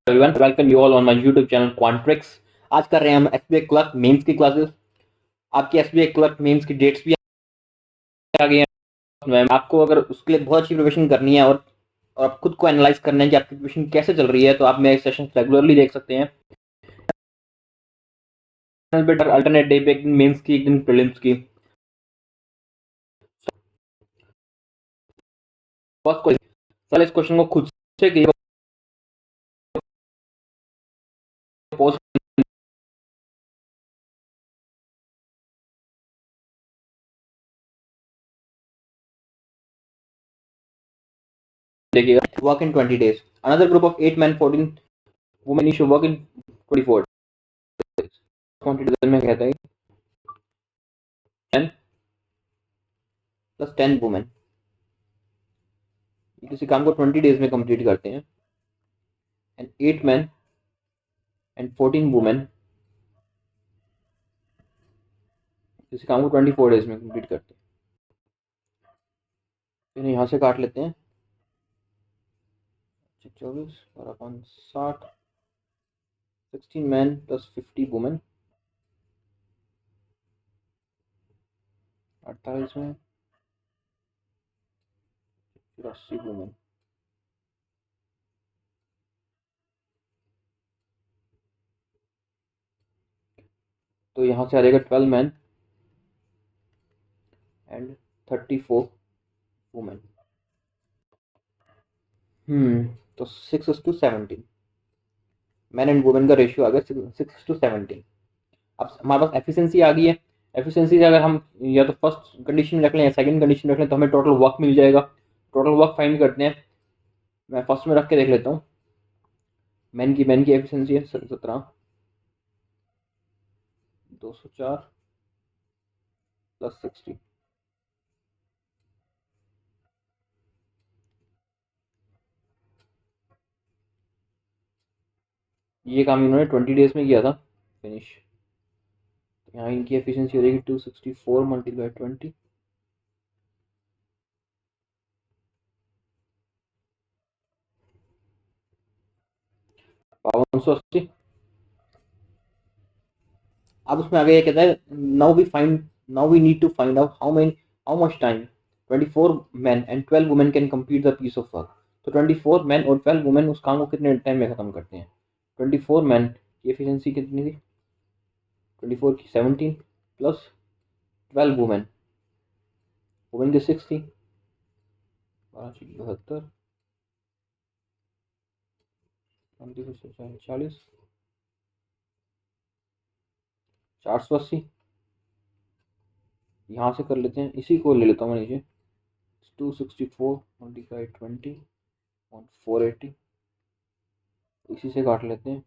Everyone, welcome you all on my YouTube channel Quantrix. आज कर रहे हैं हम एसबीआई क्लर्क मेंस की क्लासेस। आपकी एसबीआई क्लर्क मेंस की डेट्स भी आ गई हैं। आपको अगर उसके लिए बहुत अच्छी प्रिपरेशन करनी है और आप खुद को एनालाइज करना है कि आपकी प्रिपरेशन कैसे चल रही है, तो आप मेरे सेशन रेगुलरली देख सकते हैं। बेटर अल्टरनेट डे पे एक दिन मेंस की, एक दिन प्रीलिम्स की। फर्स्ट क्वेश्चन, इस क्वेश्चन को खुद से पोस्ट देखिएगा। Work in 20 days, another group of 8 men 14 women should work in 24 days। 20 days में कहता है 10 plus 10 women किसी काम को 20 डेज में कंप्लीट करते हैं, एंड 8 men एंड 14 वुमेन किसी काम को 24 डेज में कंप्लीट करते हैं। फिर यहाँ से काट लेते हैं 24 और अपन 60, 16 men प्लस 50 वुमेन, 48 में 84 वुमेन। तो यहाँ से आ जाएगा 12 men एंड 34 वुमेन। तो 6:17 मैन एंड वुमेन का रेशियो आ गया 6:17। अब हमारे पास एफिशिएंसी आ गई है। एफिशिएंसी से अगर हम या तो फर्स्ट कंडीशन रख लें या सेकंड कंडीशन रख लें, तो हमें टोटल वर्क मिल जाएगा। टोटल वर्क फाइंड करते हैं। मैं फर्स्ट में रख के देख लेता हूँ। मैन की एफिशिएंसी है 17, 204 प्लस 60। ये काम इन्होंने 20 डेज में किया था फिनिश। यहाँ इनकी एफिशिएंसी हो जाएगी 264 मल्टीप्लाई 20, 580। अब उसमें आगे ये कहता है now we need to find out how much time 24 men and 12 women can complete the piece of work. तो 24 men और 12 women उस काम को कितने टाइम में खत्म करते हैं। 24 men की एफिशिएंसी कितनी थी, 24 की 17 प्लस 12 वुमेन की 6 थी, 72, 40, 480। यहाँ से कर लेते हैं, इसी को ले लेता हूँ मैं नीचे, 264 मल्टीप्लाई 20 और 480। इसी से काट लेते हैं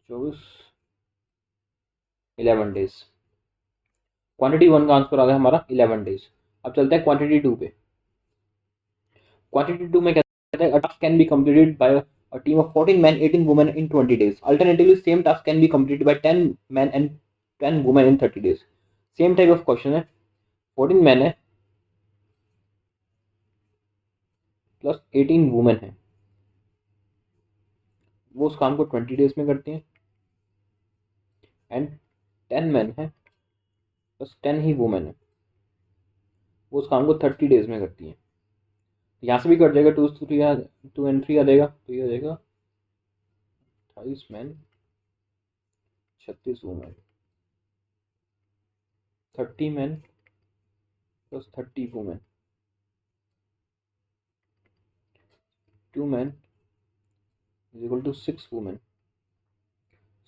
24, 11 डेज। क्वांटिटी 1 का आंसर आ गया हमारा 11 डेज। अब चलते हैं क्वांटिटी 2 पे। क्वांटिटी 2 में कहते हैं, a task can be completed by a team of 14 men 18 women in 20 days। Alternatively, same task can be completed by 10 men and 10 women in 30 days। Same type of question है। 14 man है plus 18 women है, वो उस काम को 20 days में करती हैं, एंड 10 मैन है प्लस 10 ही वुमेन है, वो उस काम को 30 डेज में करती हैं। यहाँ से भी कट जाएगा, 2 एंड 3 आ जाएगा, तो ये आ जाएगा 28 man 36 women, 30 man plus 30 women, 2 man is equal to 6 women.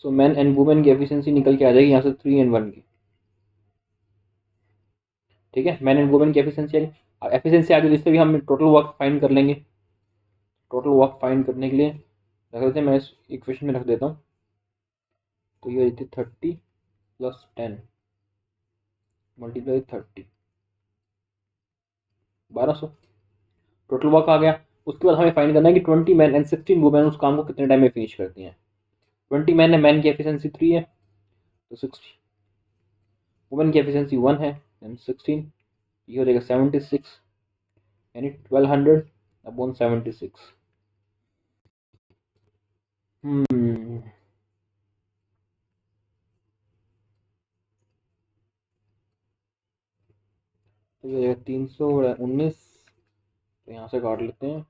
So man and women की एफिशिएंसी निकल के आ जाएगी यहाँ से 3 एंड 1 की। ठीक है, मैन एंड वुमेन की एफिशिएंसी आ गई, जिससे भी हम टोटल वर्क फाइंड कर लेंगे। टोटल वर्क फाइंड करने के लिए रख देते हैं, मैं इस इक्वेशन में रख देता हूँ। तो ये रहती 30 प्लस 10 मल्टीप्लाई 30, 1200 टोटल वर्क आ गया। उसके बाद हमें फाइंड करना है कि 20 मैन एंड 16 वुमेन उस काम को कितने टाइम में फिनिश करती हैं। 20 मैन है, मैन की एफिशिएंसी 3 है, तो 60 वुमेन की एफिशिएंसी 1 है एंड 16, ये हो जाएगा 76 यानी 1200 अपॉन 76। हम्म तो ये 319, तो यहाँ से काट लेते हैं।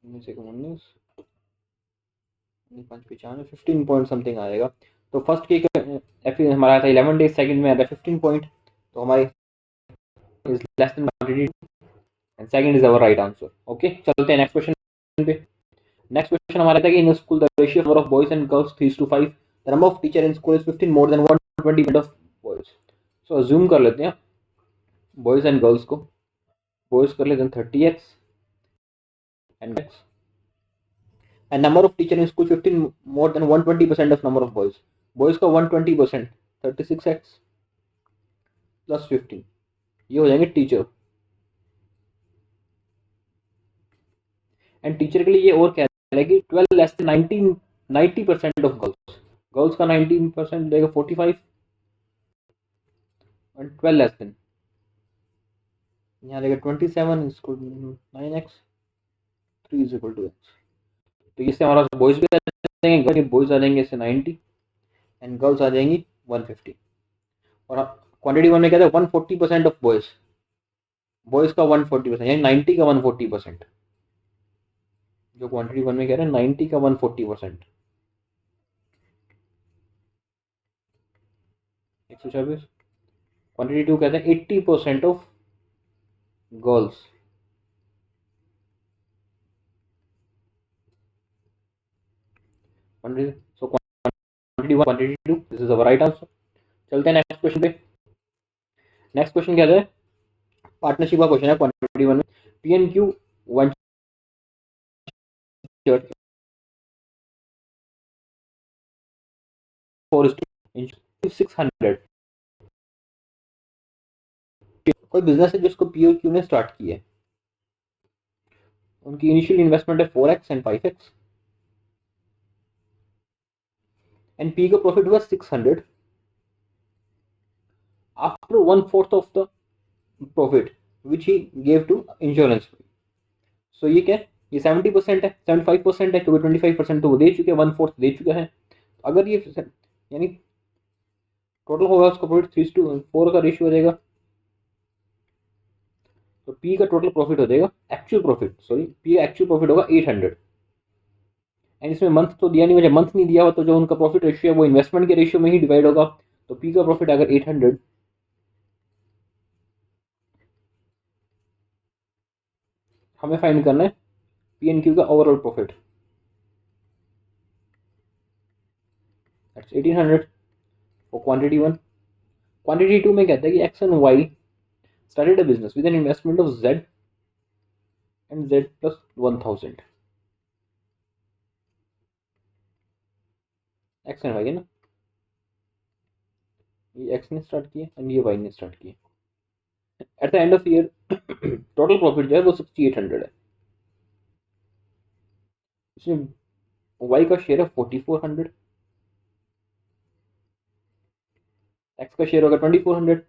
19 एक 19, 595, 15 पॉइंट समथिंग आएगा। तो फर्स्ट केक हमारा था 11 डेज, सेकंड में आता है 15 पॉइंट, तो हमारे is less than quantity and second is our right answer. Okay, चलते हैं नेक्स्ट क्वेश्चन पे। नेक्स्ट क्वेश्चन हमारा था कि in school the ratio number of boys and girls 3:5, the number of teacher in school is 15 more than 120 of boys. So assume कर लेते हैं boys and girls को, बॉयज कर लेते हैं 30x and x, and number of teacher in school 15 more than 120% of number of boys, boys का 120%, 36x plus 15, ये हो जाएंगे टीचर। एंड टीचर के लिए ये और क्या है कि 12 less than 19 90% of girls, girls का 19% देगा 45, एंड 12 लेस देन यहाँ देगा 27 इसको 9x, 3 is equal to x। तो इससे हमारा बॉयज भी आ जाएंगे, बॉयज आ जाएंगे इससे 90 एंड गर्ल्स आ जाएंगी 150। और क्वांटिटी वन में क्या था 140% ऑफ बॉयज, बॉयज का 140%, यानी 90 का 140%, जो क्वांटिटी वन में कह रहे हैं 90 का 140%, 126। क्वांटिटी टू कहते हैं 80% of girls, so quantity one quantity two, this is our right answer. चलते हैं नेक्स्ट क्वेश्चन पे। नेक्स्ट क्वेश्चन क्या है, पार्टनरशिप का क्वेश्चन है क्वांटिटी वन में। P N Q one four 600, कोई बिजनेस है जिसको पी और क्यू ने स्टार्ट किया है, उनकी इनिशियल इन्वेस्टमेंट है 4x and 5x, and P का प्रॉफिट हुआ 600 after 1/4 of the profit which he gave to insurance. So ये क्या है, ये 70% है, 75% है, क्योंकि 25% तो वो दे चुके हैं, 1/4 दे चुका है। अगर ये यानी टोटल होगा उसका प्रॉफिट 3:4 का रेशियो हो जाएगा, तो पी का टोटल प्रॉफिट हो जाएगा, एक्चुअल प्रॉफिट सॉरी, पी का एक्चुअल प्रॉफिट होगा 800। एंड इसमें मंथ तो दिया नहीं, मुझे मंथ नहीं दिया हुआ, तो जो उनका प्रॉफिट रेशियो है वो इन्वेस्टमेंट के रेशियो में ही डिवाइड होगा। तो पी का प्रॉफिट अगर 800, हमें फाइंड करना है पी एन क्यू का overall profit, that's 1800 for quantity one. Quantity two में कहता है कि X and Y started a business with an investment of Z and Z plus 1000, X and Y है ना, ये एक्स ने स्टार्ट किया एंड ये वाई ने स्टार्ट किया। At the end of year total profit जो है वो 6800 है, इसमें वाई का शेयर है 4400, एक्स का शेयर होगा 2400।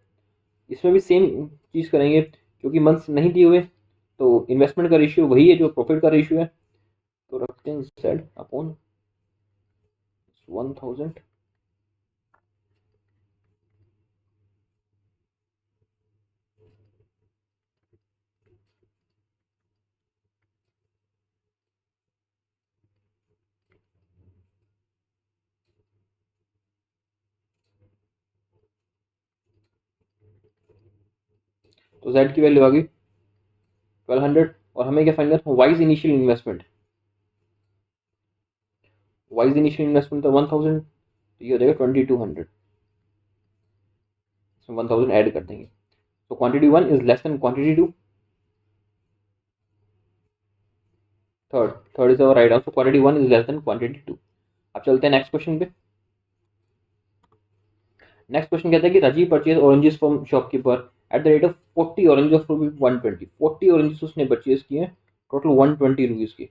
इसमें भी सेम चीज़ करेंगे, क्योंकि मंथ्स नहीं दिए हुए, तो इन्वेस्टमेंट का रेशियो वही है जो प्रॉफिट का रेशियो है, तो रखते हैं जेड अपॉन 1000। तो जेड की वैल्यू आ गई 1200, और हमें क्या फाइंड करना, wise initial investment, wise initial investment तो 1000, तो ये हो जाएगा 2200, इसमें 1000 ऐड कर देंगे। तो quantity one is less than quantity two, third third is our right answer, quantity one is less than quantity two. अब चलते हैं नेक्स्ट क्वेश्चन पे। नेक्स्ट क्वेश्चन कहता है कि Rajiv purchase oranges from shopkeeper at the rate of 40 orange of rupees 120, 40 oranges उसने purchase किए total 120 rupees की।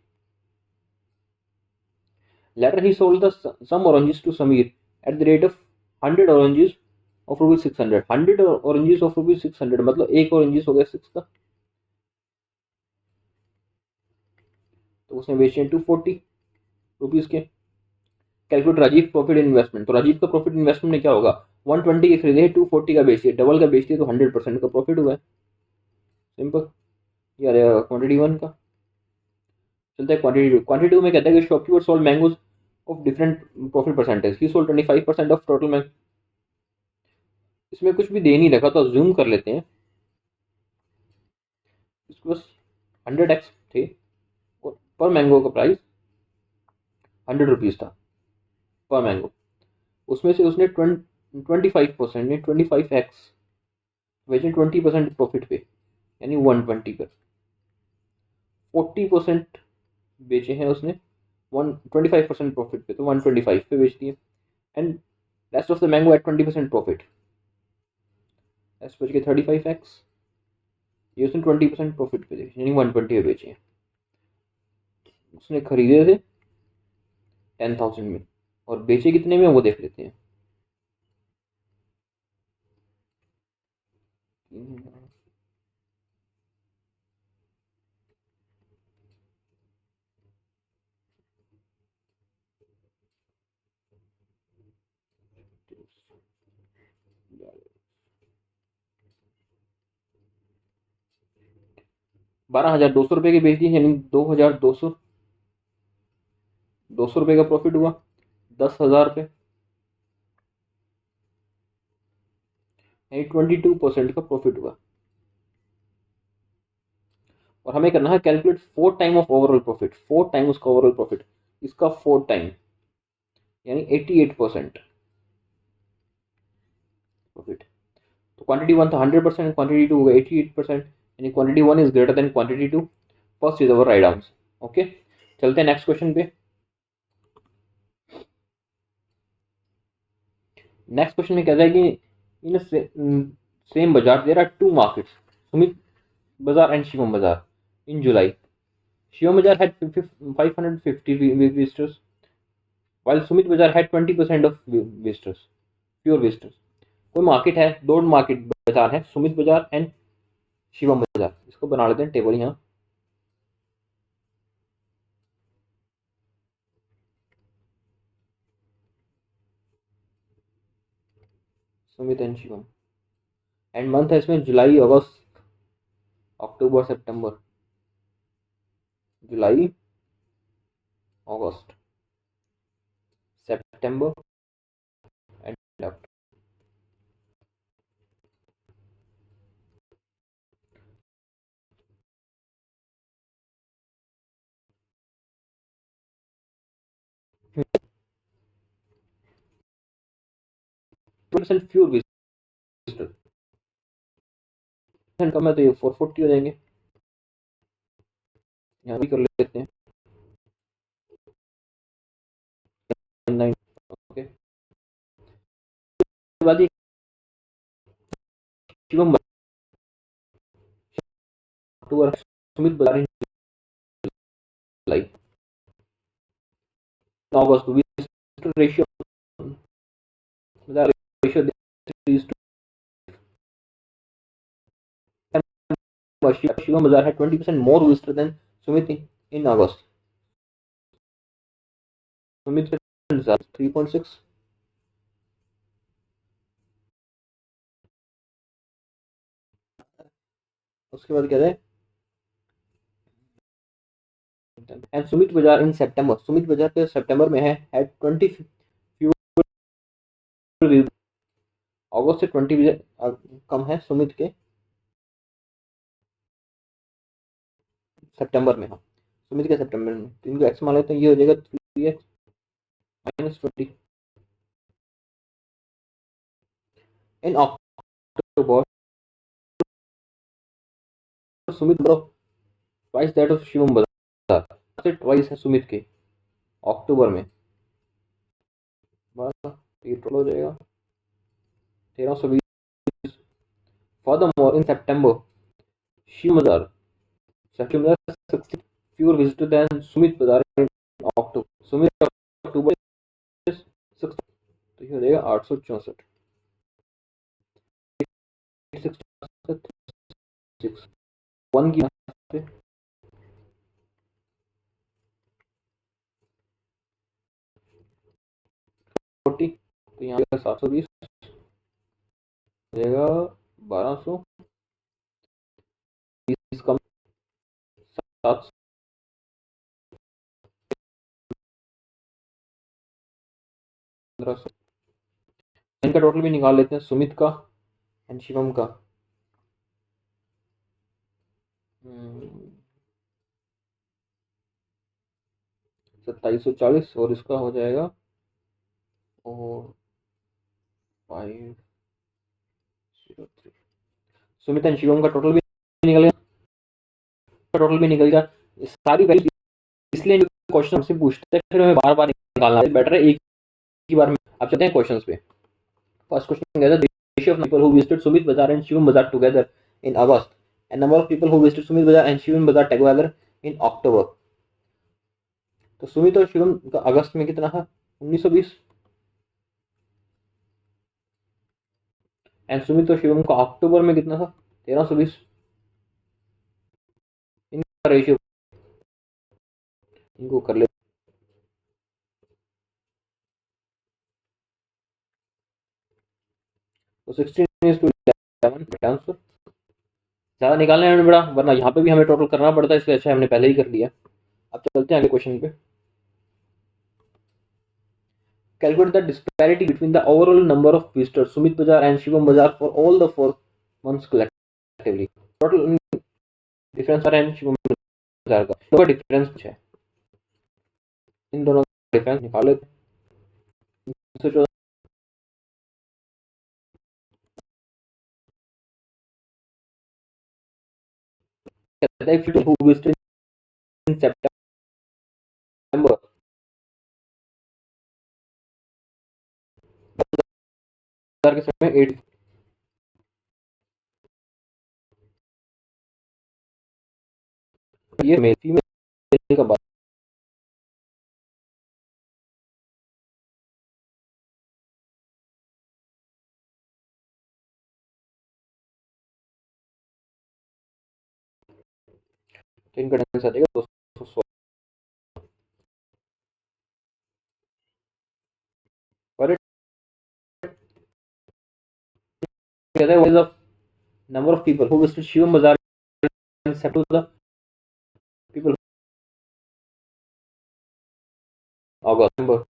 Later he sold the some oranges to Sameer at the rate of 100 oranges of rupees 600, 100 oranges of rupees 600 मतलब एक oranges हो गया 6 का, तो उसने बेचे 240 रुपीज के। कैलकुलेट राजीव प्रॉफिट इन्वेस्टमेंट, तो राजीव का प्रॉफिट इन्वेस्टमेंट में क्या होगा, 120 के खरीदे 240 का बेचिए, डबल का बेचती है तो 100% का प्रॉफिट हुआ है। सिंपल। ये आ रहेगा क्वांटिटी वन का। चलते हैं क्वांटिटी टू। क्वांटिटी टू में कहता है कि shopkeeper sold mangoes of different profit percentage, he sold 25% of total mango. इसमें कुछ भी दे नहीं रखा तो जूम कर लेते हैं। इसके पास 100x थे और पर मैंगो का प्राइस 100 रुपीज था पर मैंगो। उसमें से उसने 25% ने 25x बेचे 20% प्रॉफिट पे, यानी 120 पर। 40% बेचे हैं उसने 125% प्रॉफिट पे, तो 125 पे बेच दिए। And rest of the mango at 20% profit, बच के 35x। ये उसने 20% प्रॉफिट पे बेचे, यानी 120 पे बेचे हैं। उसने खरीदे थे 10,000 में और बेचे कितने में वो देख लेते हैं। ₹12,200 के बेच दिए, यानी 2,200 का प्रॉफिट हुआ। 10,000 पे, यानी 22% का प्रॉफिट हुआ। और हमें करना है calculate 4 time of overall profit, 4 time उसका ओवरऑल प्रॉफिट, इसका 4 टाइम, यानी 88% प्रॉफिट। तो क्वांटिटी वन था 100%, क्वांटिटी टू होगा 88%, यानी quantity one is greater than quantity two. First is our right answer. Okay, चलते हैं नेक्स्ट क्वेश्चन पे। नेक्स्ट क्वेश्चन में कहता है कि in same bazaar there are two markets, Sumit Bazaar and Shivam Bazaar, इन जुलाई। शिवम बाजार had 550 visitors while Sumit Bazaar had 20% of visitors, pure visitors। कोई market है, दो मार्केट बाजार है, सुमित बाजार एंड शिवम बाजार। इसको बना लेते हैं टेबल यहाँ। Sumit and Shivam, and month है इसमें जुलाई अगस्त अक्टूबर सितंबर, जुलाई अगस्त सितंबर एंड अक्टूबर। परसेंट प्योर विजिटर कम है तो ये 440 हो जाएंगे। यहाँ भी कर लेते हैं 9। ओके, बाद ये शिवम अक्टूबर, सुमित बाजार जुलाई अगस्त, विजिटर रेशियो रेशियो शिवम बाजार है 20% मोर विजिटर देन सुमित इन अगस्त। सुमित 3.6। उसके बाद कहते हैं एंड सुमित बाजार इन सितंबर, सुमित बाजार के सितंबर में है एट 20 अगस्त से 20 कम है सुमित के सितंबर में। हाँ, सुमित के सितंबर में, तो इनको एक्स मान लेते हैं, ये हो जाएगा 3x minus 20 in October. Sumit twice that of Shivam बाजार, से ट्वाइस है सुमित के अक्टूबर में। 12 ये टोटल हो जाएगा 1320। फर्दरमोर इन सितंबर शिव बाजार, September 60 fewer visitors than Sumit Bazaar in October। Sumit अक्टूबर 60, तो ये हो जाएगा 864। 1 की 40, तो यहाँ 720 हो जाएगा 1200, 20 कम 700, पंद्रह सौ। इनका टोटल भी निकाल लेते हैं, सुमित का एंड शिवम का। 2740, और इसका हो जाएगा और 503। सुमित एंड शिवम का टोटल भी निकल गया, टोटल भी निकल गया। सारी वैल्यू इसलिए क्वेश्चन हमसे पूछते हैं, फिर हमें बार बार निकालना है, बेटर है एक ही बार में। अब चलते हैं क्वेश्चन पे। फर्स्ट क्वेश्चन कहता है ratio of people who visited Sumit Bazaar and Shivam बाजार together in August and number of people who visited Sumit Bazaar and Shivam बाजार टुगेदर इन अक्टूबर। तो सुमित और शिवम का अगस्त में कितना था, 1920, एंड सुमित और शिवम का अक्टूबर में कितना था, 1320। इनका रेशियो इनको कर ले, तो 16:11 आंसर। ज्यादा निकालने में बड़ा, वरना यहाँ पे भी हमें टोटल करना पड़ता है, इसलिए अच्छा हमने पहले ही कर लिया। अब चलते हैं अगले क्वेश्चन पे। Calculate the disparity between the overall number of visitors Sumit Bazaar and Shivam Bazaar for all the 4 months collectively. Total difference आ रहा है शिवम बाजार का, तो डिफरेंस कुछ है, इन दोनों का डिफरेंस निकाल लेते हैं। if you who visited in September के समय 8, ये मेल फीमेल का बात तो इनका डिफरेंस आ जाएगा 216। और कहता है what is the number of people who visited Shivam Bazaar in September, people अगस्त।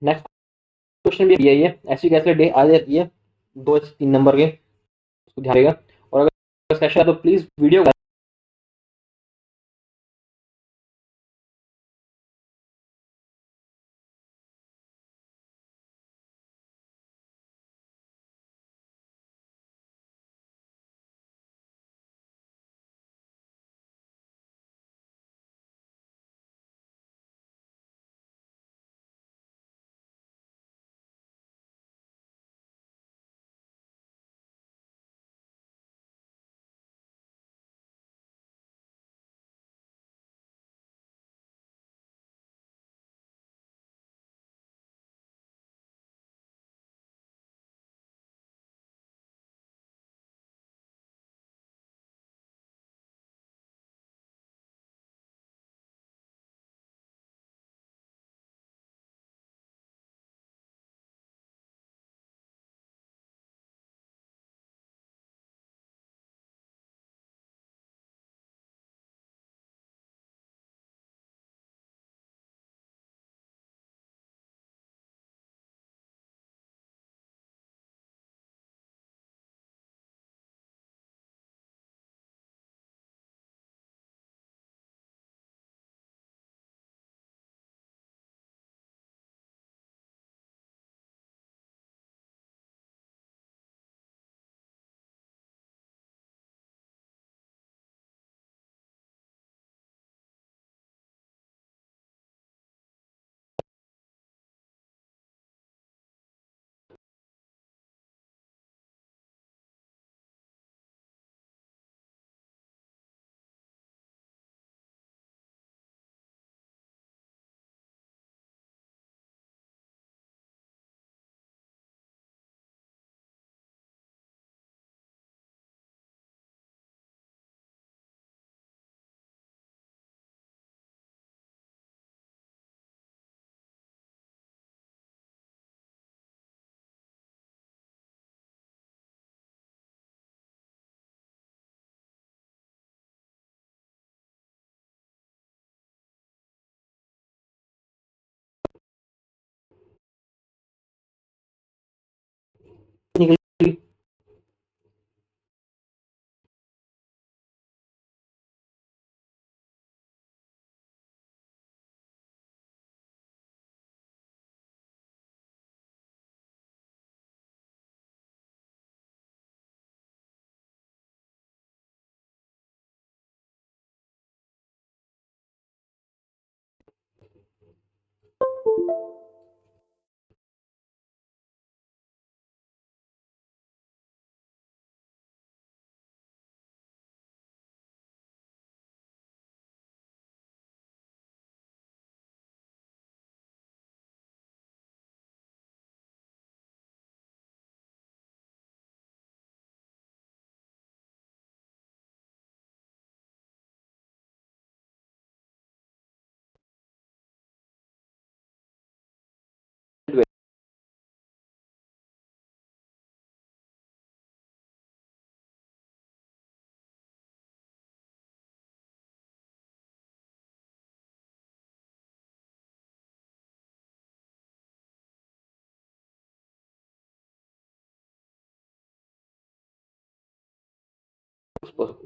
नेक्स्ट क्वेश्चन भी यही है, ऐसी कैसे डे आ जाती है 2 3 नंबर के, उसको ध्यान देगा। और अगर सेशन है तो please video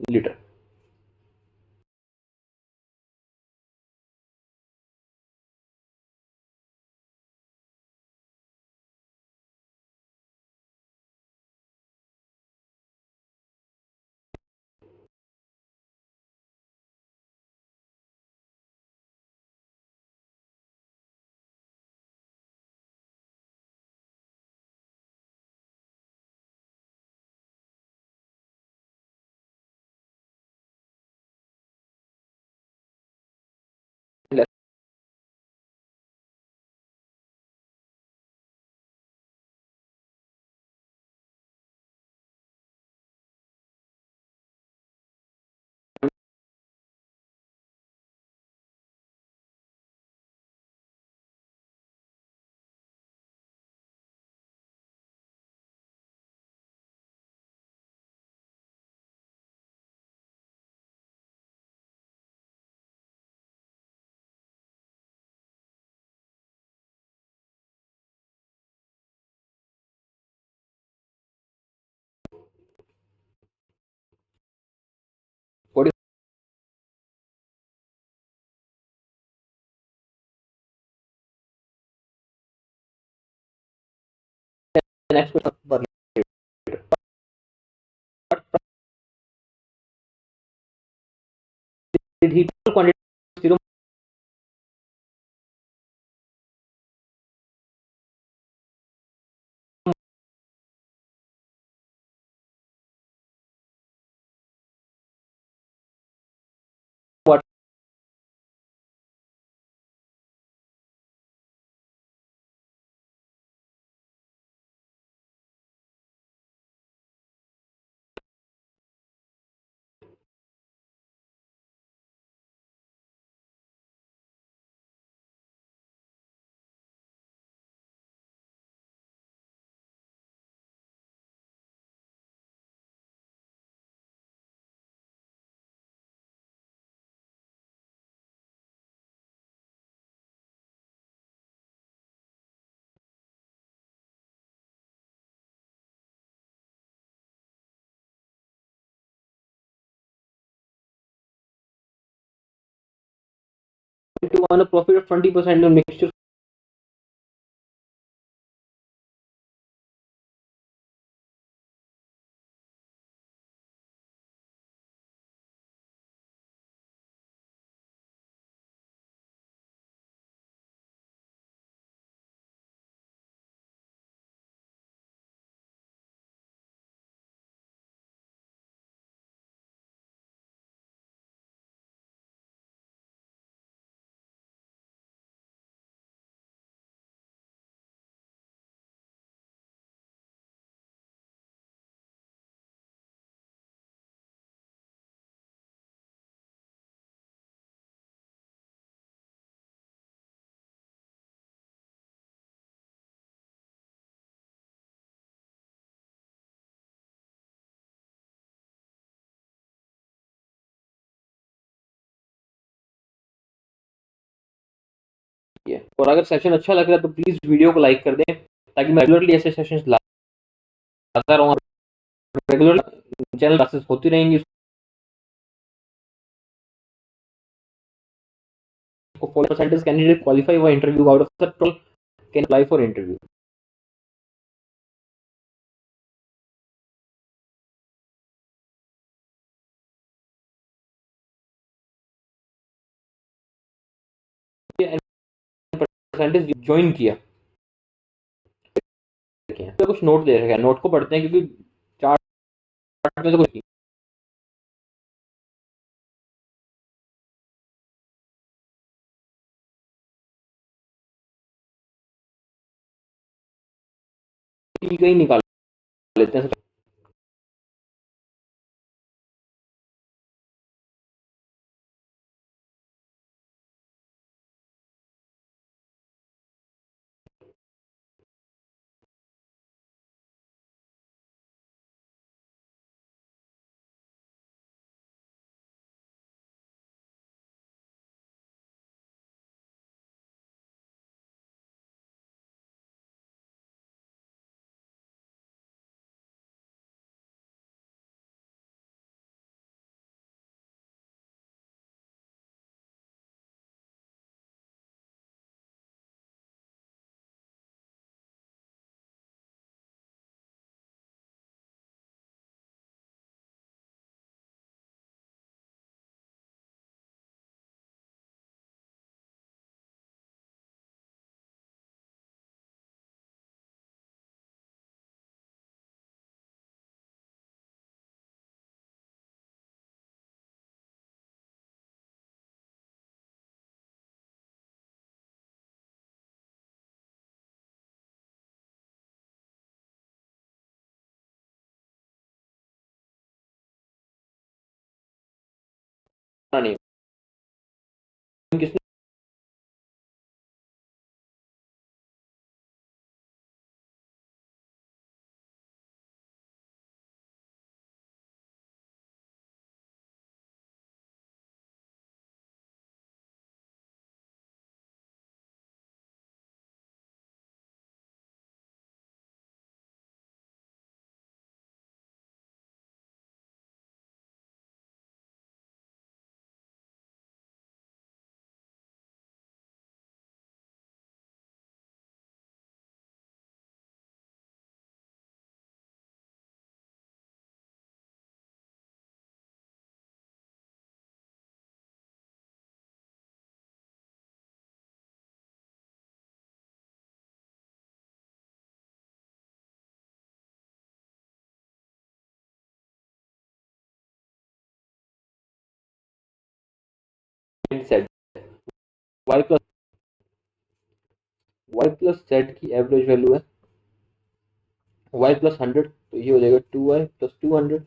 liter. What is the next question per liter? What did he total quantity zero? What to earn a profit of 20% on mixture? है और अगर सेशन अच्छा लग रहा है तो प्लीज वीडियो को लाइक कर दें ताकि मैं रेगुलरली ऐसे सेशंस लाता रहूँ। रेगुलर चैनल क्लासेस होती रहेंगी, उसको फॉलो परसेंटेज कैंडिडेट क्वालिफाई हुआ interview out of the 12 can apply for interview. Scientist join किया, तो कुछ नोट दे रखा है, नोट को पढ़ते हैं क्योंकि चार्ट में तो कुछ नहीं। ठीक ही निकाल लेते हैं। नहीं, किसने? Set Y plus, Y plus Z की एवरेज वैल्यू है वाई प्लस 100, तो ये हो जाएगा 2y प्लस 200।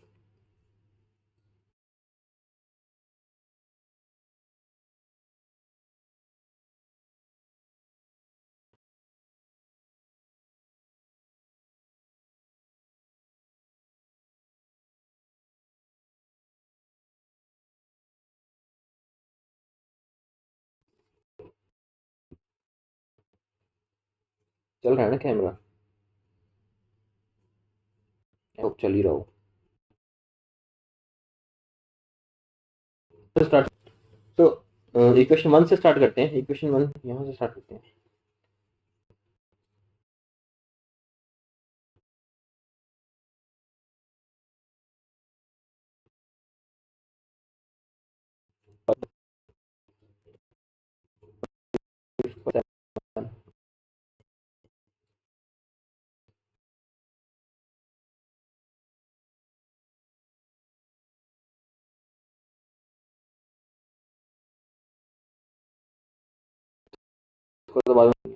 चल रहा है ना कैमरा? अब चल ही रहा हो। स्टार्ट। तो इक्वेशन वन से स्टार्ट करते हैं, इक्वेशन वन यहाँ से स्टार्ट करते हैं। उसको बाद में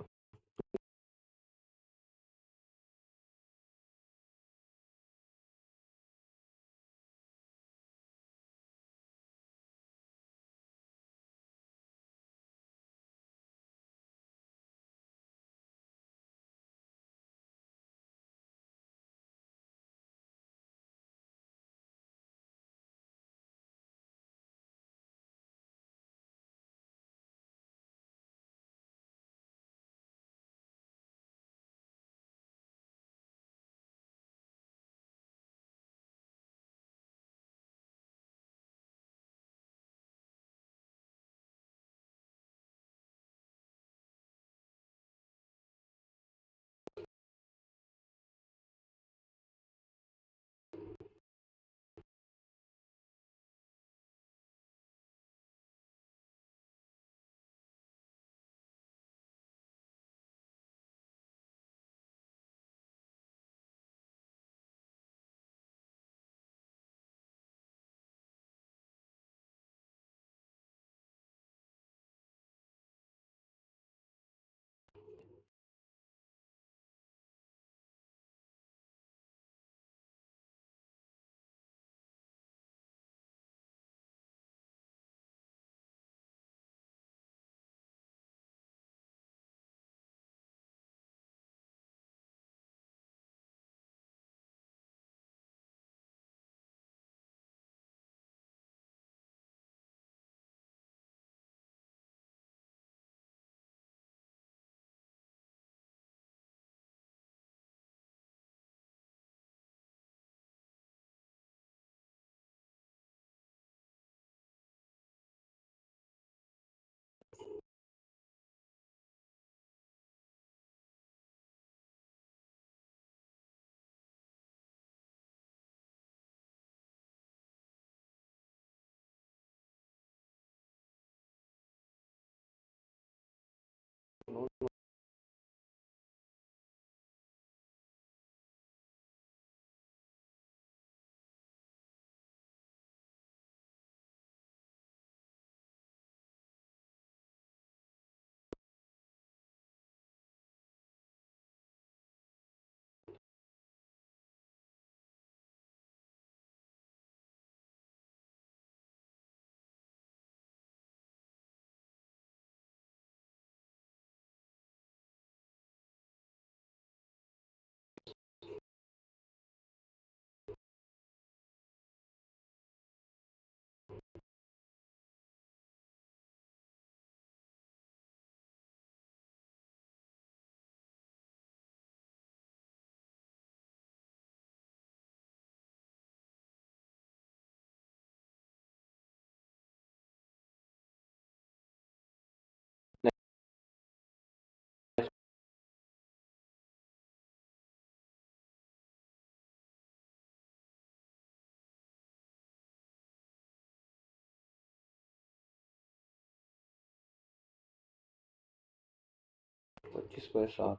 25/7,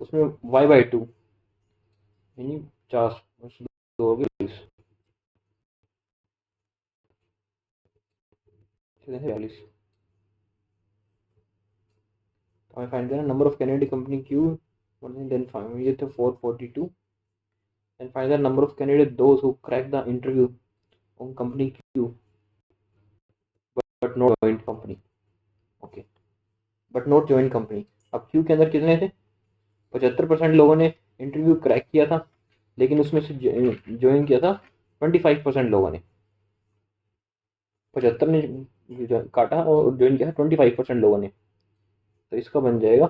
उसमें y/2 यानी 50, 2 हो गए 20, 42। तो हमें फाइंड करना number of candidate company Q, then find ये थे 442, and find the number of candidates those who crack the interview on company Q but not joined company. Okay, but not joined company। अब Q के अंदर कितने थे? 75% लोगों ने interview crack किया था, लेकिन उसमें से ज्वाइन किया था 25% लोगों ने। 75 ने काटा और ज्वाइन किया 25% लोगों ने, तो इसका बन जाएगा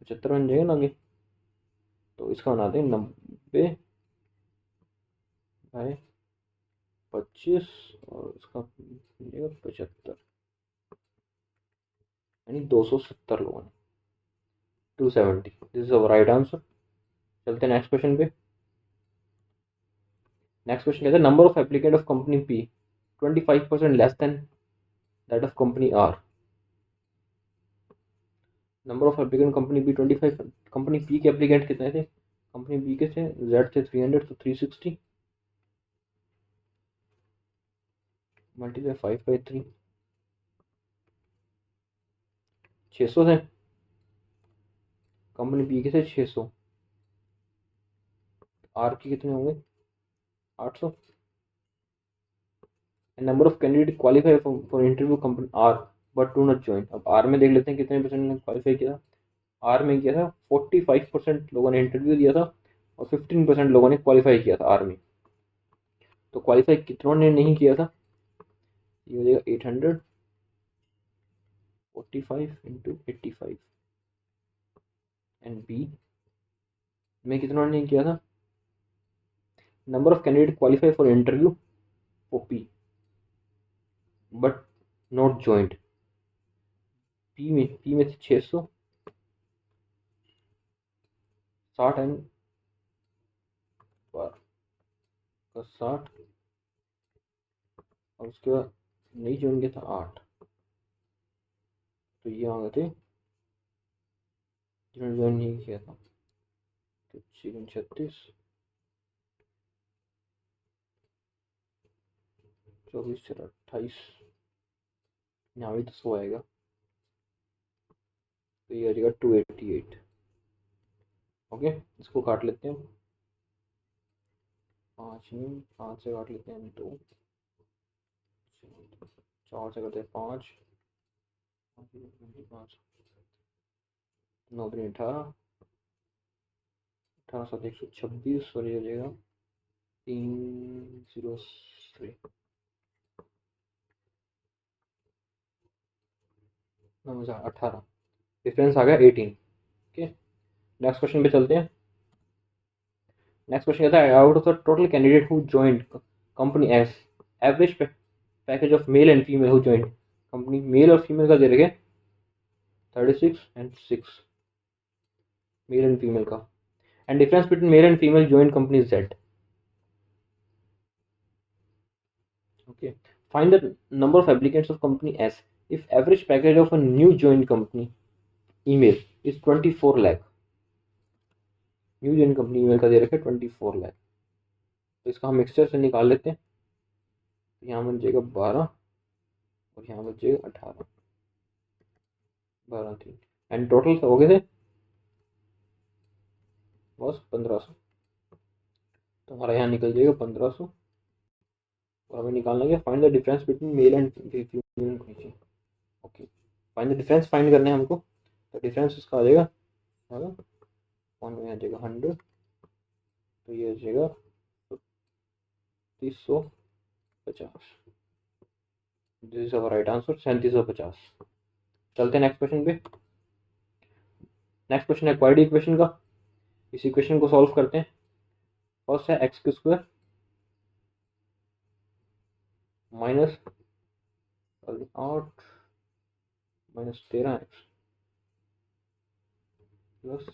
75 बन जाएगा ना आगे, तो इसका बनाते हैं 90/25 और इसका बन जाएगा 75, यानी 270 लोगों ने, 270। This is our right answer. चलते हैं नेक्स्ट क्वेश्चन पे। नेक्स्ट क्वेश्चन कहता है number of applicant of company P 25% less than that of company R. Number of applicant company B 25, company P के एप्लीकेंट कितने थे? कंपनी बी के थे जेड थे 300, तो 360 मल्टीप्लाई 5/3, 600 थे। कंपनी बी के थे 600, आर के कितने होंगे? 800। Number of candidate qualify for interview company R but do not join. अब आर में देख लेते हैं कितने परसेंट ने क्वालिफाई किया। आर में किया था 45% लोगों ने इंटरव्यू दिया था और 15% लोगों ने क्वालिफाई किया था आर में। तो क्वालिफाई कितनों ने नहीं किया था? ये हो जाएगा 845 इंटू 85, एंड बी में कितनों ने नहीं किया था? Number of candidate qualify for interview for P but not joint. P में थे 600, 60 एंड 60, और उसके बाद नहीं ज्वाइन किया था 8, तो ये आ गए थे जिन्होंने ज्वाइन नहीं किया था। तो 36, 24, 28, यहाँ भी तो 100 आएगा, तो ये आ जाएगा 288। ओके, इसको काट लेते हैं 5 में, 5 से काट लेते हैं 2, 4 से करते हैं 5, 9 3 18, 18 7 126, और ये हो जाएगा 303, 18। डिफरेंस आ गया 18। ओके, नेक्स्ट क्वेश्चन पे चलते हैं। नेक्स्ट क्वेश्चन कहता है out of the total candidate who joined company S, average package of male and female who joined company, male और फीमेल का दे रखे 36 एंड 6, मेल एंड फीमेल का, and difference between male and female joint company Z. Okay, find the number of applicants of company S if average package of a new joint company email is 24 lakh. New joint company email का दे रखे 24 लाख, तो इसका हम mixture से निकाल लेते हैं। यहाँ बन जाएगा 12 और यहाँ बन जाएगा 18, 12 3, एंड टोटल हो गए थे बस 1500, तो हमारा यहाँ निकल जाएगा 1500, और हमें निकालना है find the difference between male and female. Okay, find the difference find करने हैं हमको, तो डिफरेंस इसका आ जाएगा वन में आ जाएगा 100, तो ये आ जाएगा 3750। This is our right answer, 3750। चलते हैं नेक्स्ट क्वेश्चन पे। नेक्स्ट क्वेश्चन है क्वाड्रेटिक इक्वेशन का। इस इक्वेशन को सॉल्व करते हैं। फर्स्ट है x square minus 8 minus 13x plus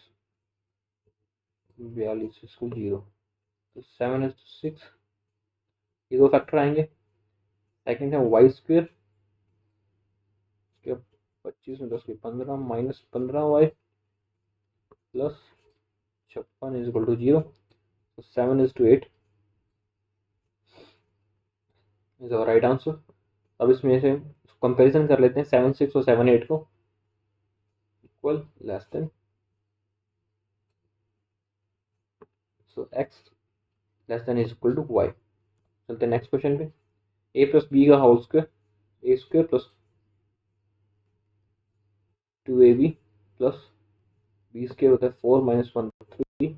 42 इसको 0, तो 7 6 ये दो फैक्टर आएंगे। सेकंड है वाई स्क्वेयर, 25 में 10 की 15 minus 15 Y plus 56 is equal to 0। 7:8 is our right answer. अब इसमें से कंपैरिजन कर लेते हैं 7/6 और 7/8 को, equal less than, so x less than is equal to y। चलते हैं नेक्स्ट क्वेश्चन पे। a प्लस बी का whole square, a square plus 2ab plus B square होता है 4 minus 1 3।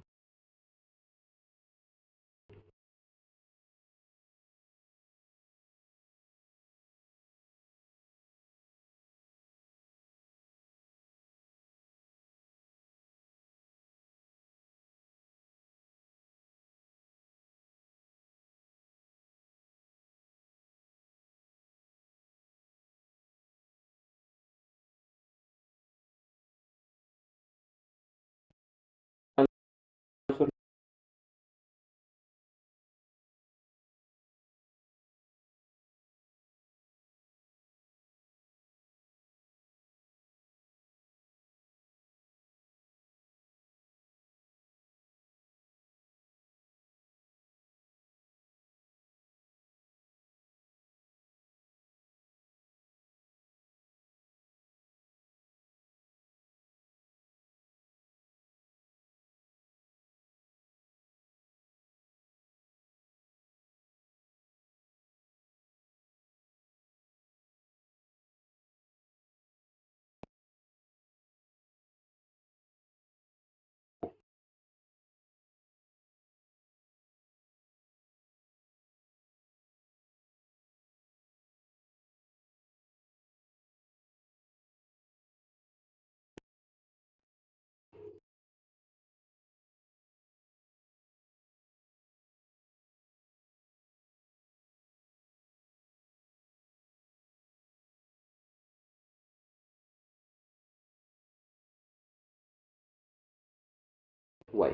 y।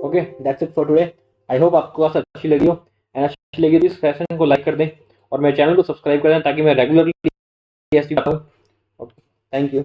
Okay, that's it for today. I hope आपको class अच्छी लगी हो, एंड अच्छी लगी तो इस सेशन को लाइक कर दें और मेरे चैनल को सब्सक्राइब कर दें ताकि मैं रेगुलरली ऐसी बताऊँ। Okay, thank you.